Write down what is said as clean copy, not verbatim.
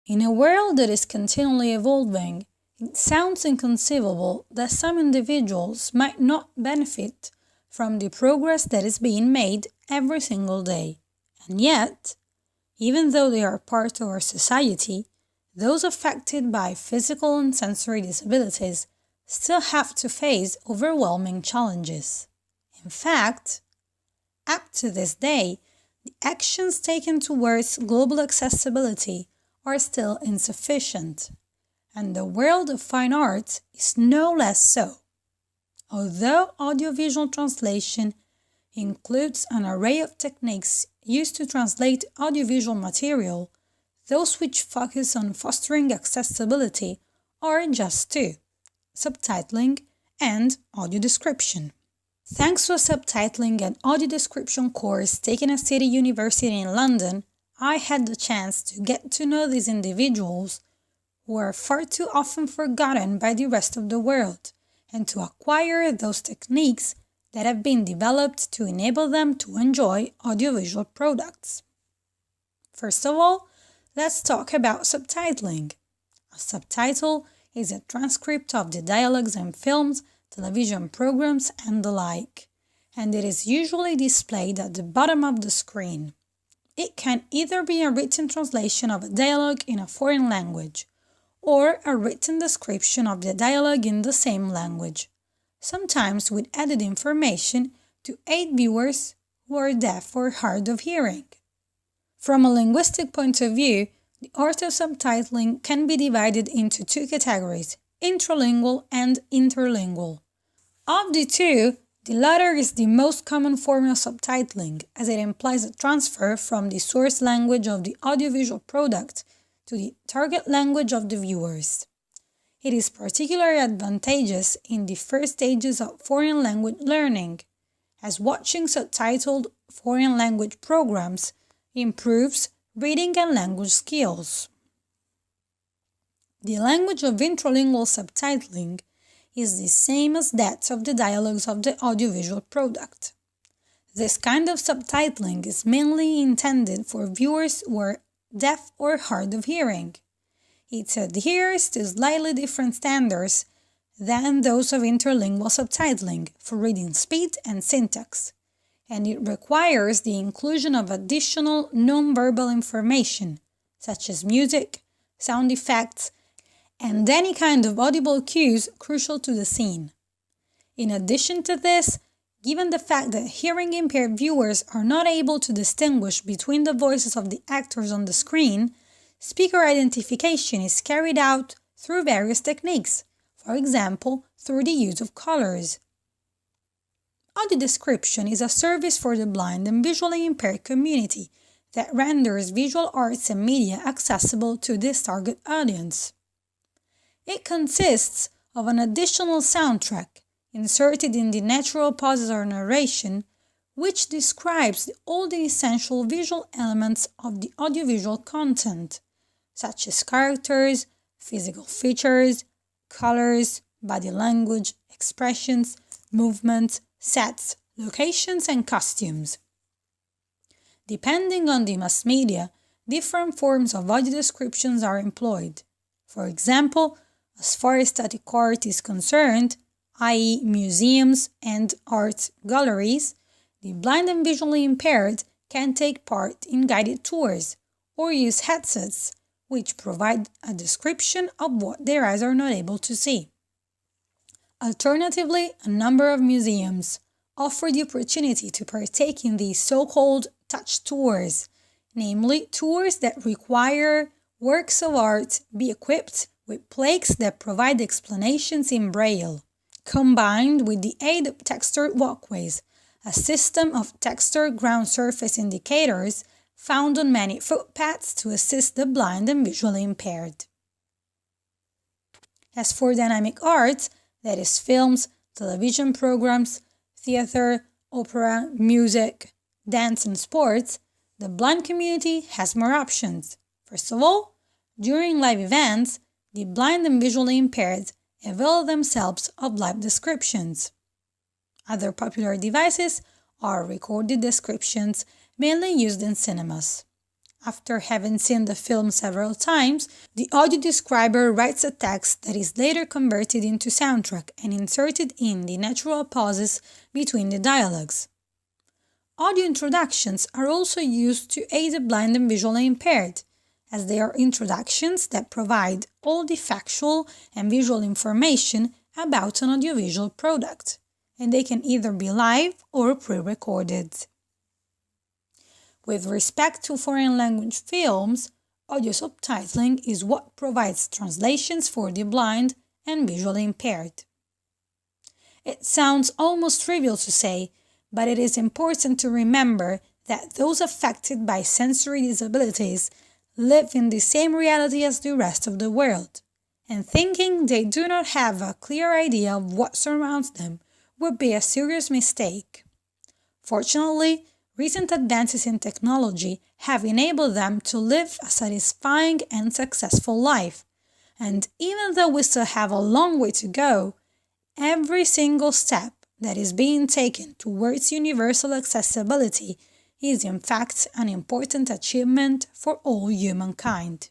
In a world that is continually evolving, it sounds inconceivable that some individuals might not benefit from the progress that is being made every single day. And yet, even though they are part of our society, those affected by physical and sensory disabilities still have to face overwhelming challenges. In fact, up to this day, the actions taken towards global accessibility are still insufficient, and the world of fine arts is no less so. Although audiovisual translation includes an array of techniques used to translate audiovisual material, those which focus on fostering accessibility are just two: subtitling and audio description. Thanks to a subtitling and audio description course taken at City University in London, I had the chance to get to know these individuals who are far too often forgotten by the rest of the world, and to acquire those techniques that have been developed to enable them to enjoy audiovisual products. First of all, let's talk about subtitling. A subtitle is a transcript of the dialogues in films, television programs, and the like, and it is usually displayed at the bottom of the screen. It can either be a written translation of a dialogue in a foreign language, or a written description of the dialogue in the same language, sometimes with added information to aid viewers who are deaf or hard of hearing. From a linguistic point of view, the art of subtitling can be divided into two categories: intralingual and interlingual. Of the two, the latter is the most common form of subtitling, as it implies a transfer from the source language of the audiovisual product to the target language of the viewers. It is particularly advantageous in the first stages of foreign language learning, as watching subtitled foreign language programs improves reading and language skills. The language of intralingual subtitling is the same as that of the dialogues of the audiovisual product. This kind of subtitling is mainly intended for viewers who are deaf or hard of hearing. It adheres to slightly different standards than those of interlingual subtitling for reading speed and syntax, and it requires the inclusion of additional non-verbal information, such as music, sound effects, and any kind of audible cues crucial to the scene. In addition to this, given the fact that hearing-impaired viewers are not able to distinguish between the voices of the actors on the screen, speaker identification is carried out through various techniques, for example, through the use of colors. Audio description is a service for the blind and visually impaired community that renders visual arts and media accessible to this target audience. It consists of an additional soundtrack inserted in the natural pauses or narration, which describes all the essential visual elements of the audiovisual content, such as characters, physical features, colors, body language, expressions, movements, sets, locations, and costumes. Depending on the mass media, different forms of audio descriptions are employed. For example, as far as static art is concerned, i.e. museums and art galleries, the blind and visually impaired can take part in guided tours or use headsets which provide a description of what their eyes are not able to see. Alternatively, a number of museums offer the opportunity to partake in these so-called touch tours, namely tours that require works of art be equipped with plaques that provide explanations in Braille, combined with the aid of textured walkways, a system of textured ground surface indicators found on many footpaths to assist the blind and visually impaired. As for dynamic arts, that is films, television programs, theater, opera, music, dance, and sports, the blind community has more options. First of all, during live events, the blind and visually impaired avail themselves of live descriptions. Other popular devices are recorded descriptions mainly used in cinemas. After having seen the film several times, the audio describer writes a text that is later converted into soundtrack and inserted in the natural pauses between the dialogues. Audio introductions are also used to aid the blind and visually impaired, as they are introductions that provide all the factual and visual information about an audiovisual product, and they can either be live or pre-recorded. With respect to foreign language films, audio subtitling is what provides translations for the blind and visually impaired. It sounds almost trivial to say, but it is important to remember that those affected by sensory disabilities live in the same reality as the rest of the world, and thinking they do not have a clear idea of what surrounds them would be a serious mistake. Fortunately, recent advances in technology have enabled them to live a satisfying and successful life, and even though we still have a long way to go, every single step that is being taken towards universal accessibility is in fact an important achievement for all humankind.